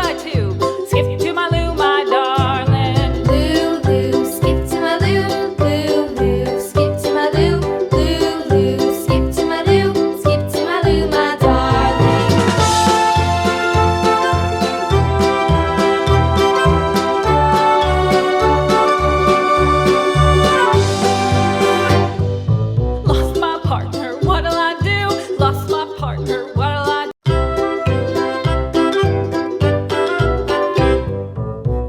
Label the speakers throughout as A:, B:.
A: a two. Skip to my loo, my darling.
B: Loo, loo, skip to my loo. Loo, loo, skip to my loo. Loo, loo, skip to my loo. Skip to my loo, my darling.
A: Lost my partner, what'll I do? Lost my partner, what'll I do?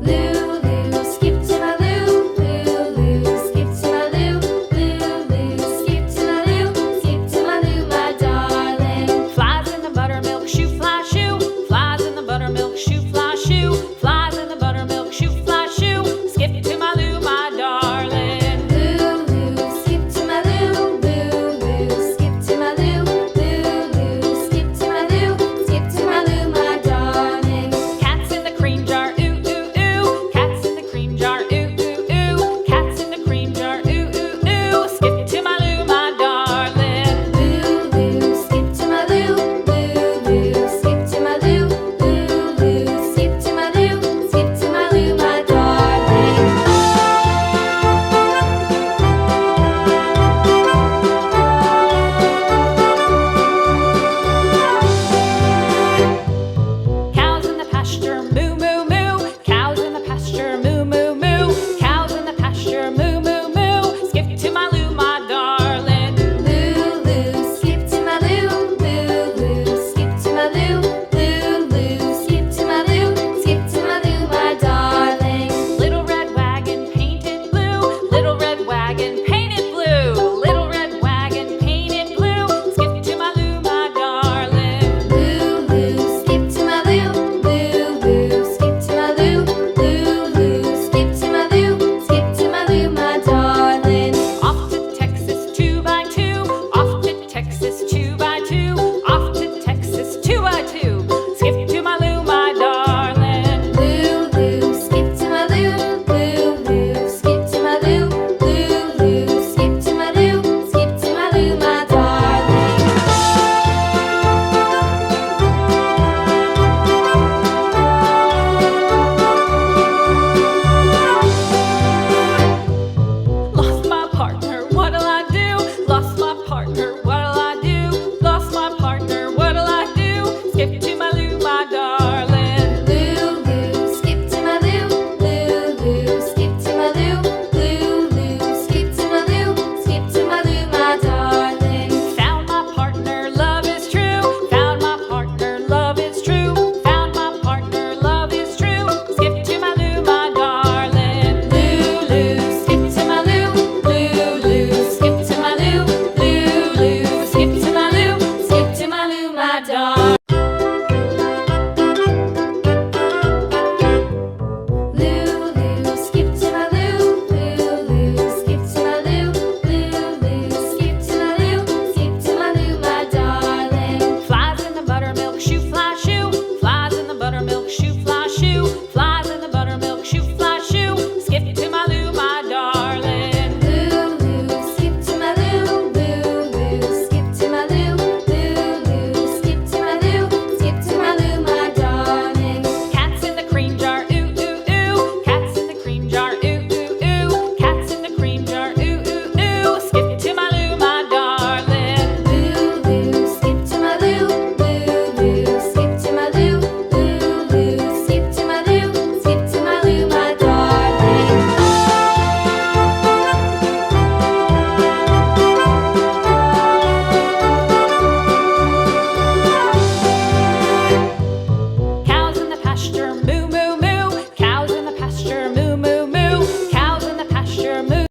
B: Loo, loo, skip to my loo. Loo, loo, skip to my loo. Loo, loo, skip to my loo. Skip to my loo, my darling.
A: Flies in the buttermilk shoe, fly shoe. Flies in the buttermilk shoe, fly shoe. Flies in the buttermilk shoe, fly shoe. Skip to my loo, my darling.
B: Loo, loo, skip to my loo. Loo, loo, skip to my loo. Loo, loo, skip to my loo. Skip to my loo, my darling.
A: Cats in the cream jar, ooh, ooh, ooh. Cats in the cream jar, ooh, ooh, ooh. Cats in the cream jar, ooh, ooh, ooh. Skip to my loo, my darling.
B: Loo, loo, skip to my loo. Loo, loo, skip to my loo. Loo, loo, skip to my loo. Skip to my loo, my darling.
A: Cows in the pasture, moo, moo, moo. Cows in the pasture, moo, moo, moo. Cows in the pasture, moo, moo, moo. Skip to my loo, my darling.
B: Loo, loo, skip to my loo. Loo, loo, skip to my loo. Loo, loo, skip to my loo. Skip to my loo, my darling.
A: Little red wagon painted blue. Little red wagon painted blue. Little red wagon painted blue. Skip to my loo, my darling.
B: Loo, loo, skip to my loo. Loo, loo, skip to my loo. Loo, loo, skip to my loo. Skip to my loo, my darling.
A: Off to Texas 2x2. Off to Texas 2x2. Off to Texas 2x2. Skip to my loo, my darling.
B: Loo, loo, skip to my loo. Loo, loo, skip to my loo. Loo, loo, skip to my loo. Skip to my loo, my darling.
A: Lost my partner, what'll I do? Lost my partner, what'll I do? Lost my partner, what'll I do? Skip to my loo, my darling.
B: Loo, loo, skip to my loo. Loo, loo, skip to my loo. Loo, loo, skip to my loo. Skip to my loo, my darling.
A: Found my partner, love is true. Found my partner, love is true. Found my partner, love is true. Skip to my loo, my darling.
B: Loo, loo, skip to my loo. Loo, loo, skip to my loo. Loo, loo, skip to my loo. Skip to my loo, my darling. Loo, loo, skip to my loo. Loo, loo, skip to my loo. Loo, loo, skip to my loo. Skip to my loo, my darling.
A: Flies in the buttermilk shoe, fly shoe. Flies in the buttermilk shoe, fly shoe. Flies in the buttermilk shoe, fly shoe. Skip to my loo, my darling.
B: Loo, loo, skip to my loo. Loo, loo, skip to my loo. Loo, loo, skip to my loo. Skip to my loo, my darling.
A: Cats in the cream jar, ooh, ooh, ooh. Cats in the cream jar, ooh, ooh, ooh. Cats in the cream jar, ooh, ooh, ooh. Skip to my loo, my darling.
B: Loo, loo, skip to my loo. Loo, loo, skip to my loo. Loo, loo, skip to my loo. Skip to my loo, my darling.
A: Cows in the pasture, moo,